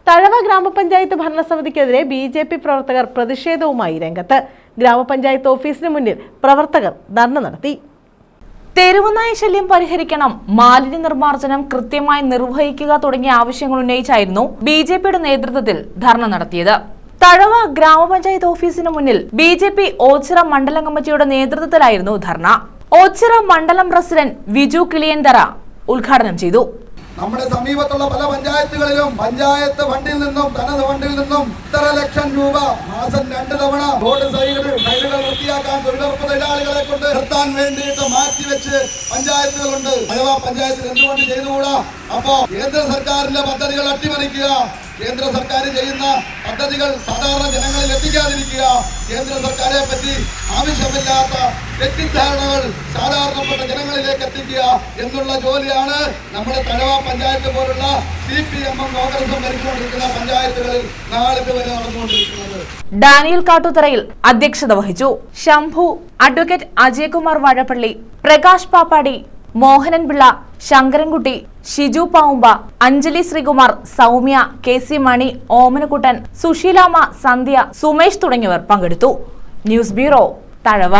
തഴവ ഗ്രാമപഞ്ചായത്ത് ഭരണസമിതിക്കെതിരെ ബി.ജെ.പി. പ്രവർത്തകർ പ്രതിഷേധവുമായി രംഗത്ത്. ഗ്രാമപഞ്ചായത്ത് ഓഫീസിന് മുന്നിൽ പ്രവർത്തകർ ധർണ നടത്തി. തെരുവുനായ ശല്യം പരിഹരിക്കണം, മാലിന്യ നിർമ്മാർജ്ജനം കൃത്യമായി നിർവഹിക്കുക തുടങ്ങിയ ആവശ്യങ്ങൾ ഉന്നയിച്ചായിരുന്നു ബി.ജെ.പിയുടെ നേതൃത്വത്തിൽ ധർണ നടത്തിയത്. തഴവ ഗ്രാമപഞ്ചായത്ത് ഓഫീസിന് മുന്നിൽ ബി.ജെ.പി. ഓച്ചിറ മണ്ഡലം കമ്മിറ്റിയുടെ നേതൃത്വത്തിലായിരുന്നു ധർണ. ഓച്ചിറ മണ്ഡലം പ്രസിഡന്റ് വിജു കിളിയന്തറ ഉദ്ഘാടനം ചെയ്തു. നമ്മുടെ സമീപത്തുള്ള പല പഞ്ചായത്തുകളിലും പഞ്ചായത്ത് ഫണ്ടിൽ നിന്നും ധനത് ഫണ്ടിൽ നിന്നും 1.5 ലക്ഷം രൂപ മാസം 2 തവണ റോഡ് സൈഡുകൾ വൃത്തിയാക്കാൻ തൊഴിലുറപ്പ് തൊഴിലാളികളെ കൊണ്ട് നിർത്താൻ വേണ്ടിയിട്ട് മാറ്റിവെച്ച് പഞ്ചായത്തുകളുണ്ട്. തഴവ പഞ്ചായത്തിൽ എന്തുകൊണ്ട് ചെയ്തുകൂടാ? അപ്പോ കേന്ദ്ര സർക്കാരിന്റെ പദ്ധതികൾ അട്ടിമറിക്കുക, കേന്ദ്ര സർക്കാർ ചെയ്യുന്ന പദ്ധതികൾ സാധാരണ ജനങ്ങളിൽ എത്തിക്കാതിരിക്കുക, കേന്ദ്ര സർക്കാരെ പറ്റി ആവശ്യമില്ലാത്ത തെറ്റിദ്ധാരണകൾ സാധാരണപ്പെട്ട ജനങ്ങളിലേക്ക് എത്തിക്കുക എന്നുള്ള ജോലിയാണ് നമ്മുടെ തഴവ പഞ്ചായത്ത് പോലുള്ള CPM കോൺഗ്രസും ഭരിച്ചുകൊണ്ടിരിക്കുന്ന പഞ്ചായത്തുകളിൽ നാളിത് വരെ നടന്നുകൊണ്ടിരിക്കുന്നത്. ഡാനിയൽ കാട്ടുതറയിൽ അധ്യക്ഷത വഹിച്ചു. ശംഭു, അഡ്വക്കേറ്റ് അജയകുമാർ വാഴപ്പള്ളി, പ്രകാശ് പാപ്പാടി, മോഹനൻ പിള്ള, ശങ്കരൻകുട്ടി, ഷിജു പാവുമ്പ, അഞ്ജലി ശ്രീകുമാർ, സൗമ്യ, KC മണി, ഓമനക്കുട്ടൻ, സുശീലാമ്മ, സന്ധ്യ, സുമേഷ് തുടങ്ങിയവർ പങ്കെടുത്തു. News bureau, Thazhava.